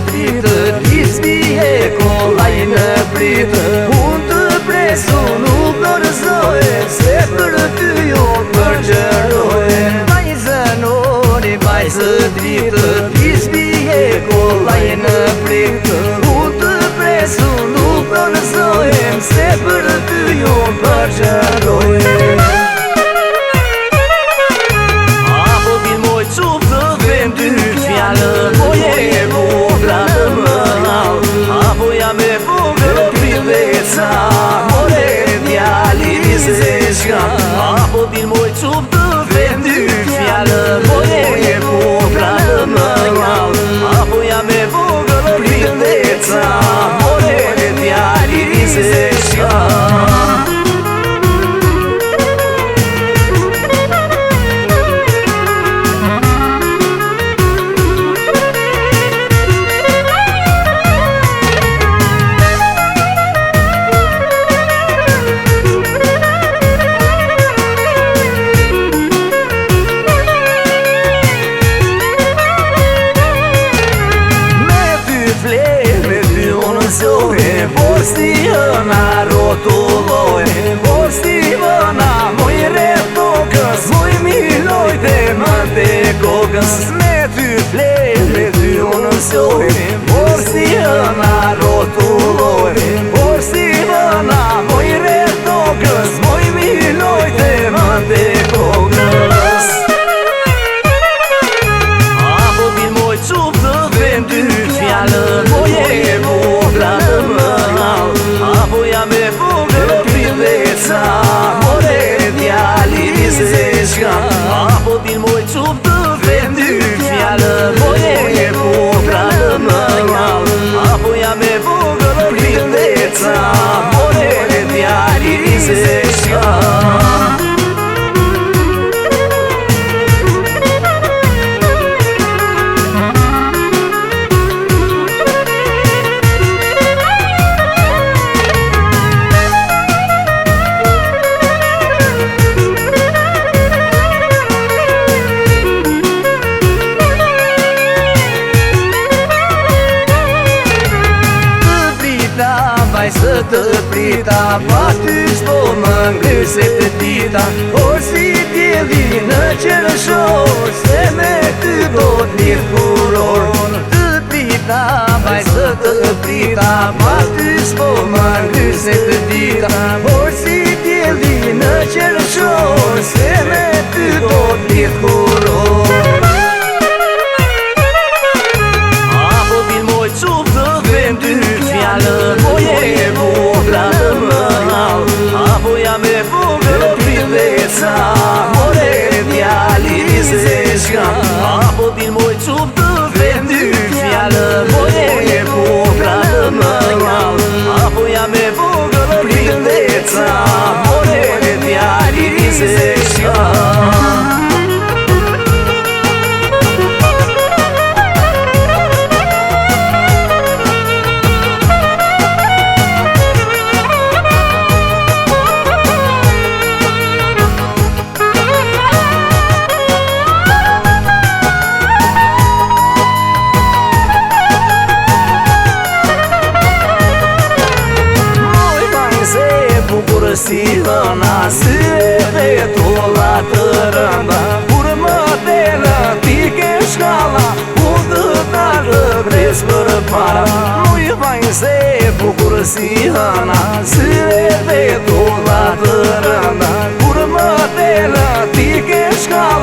dritë, Lisbie kollaj në pritë. Unë të presu nuk dorëzoj, se për ty unë përgjëroj. Vajzë dritë, Lisbie kollaj në pritë. Unë të presu nuk dorëzoj, se për ty unë përgjëroj. Apo bil moj qup të vend dy fjallën, moje e vogla në mënal. Apo jam e vogël priveca, more djali vizeshka. Apo bil moj qup të vend dy fjallën, moje e vogla në mënal. Apo jam e vogël priveca, more djali vizeshka. Por si hëna rotulloj, por si hëna moj rreth tokës, moj miloj dhe më të kokës. Me ty flej, me ty unë nësoj, por si hëna rotulloj, por si hëna moj rreth tokës, moj miloj dhe më të kokës. Apo bil moj qup të vend dy fjallën, moje e vogla në mënal. Apo jam e vogël priveca, more djali vizeshka. Apo bil moj qup të vend dy fjallën, moje e vogla në mënal. Apo jam e vogël priveca, more djali vizeshka. Vajzë të prita, pa ty s'po më ngryse të dita. Por si djeli në qërëshor, se me ty do t'mirë furor. Të prita, vajzë të prita, pa ty s'po më ngryse të dita. Por si djeli në qërëshor, se me ty do t'mirë furor. Apo bil moj qup të vend dy fjallën, moje e vogla në mënal. Apo jam e vogël priveca, more djali vizeshka. Apo bil moj qup të vend dy fjallën, moje e vogla në mënal. Apo jam e vogël priveca, more djali vizeshka. Si hëna syve tolla të rënda, kur më delë ti ke shkalla, unë të dalë vres për para. Muj vajze bukur si hëna syve tolla të rënda, kur më delë ti ke shkalla.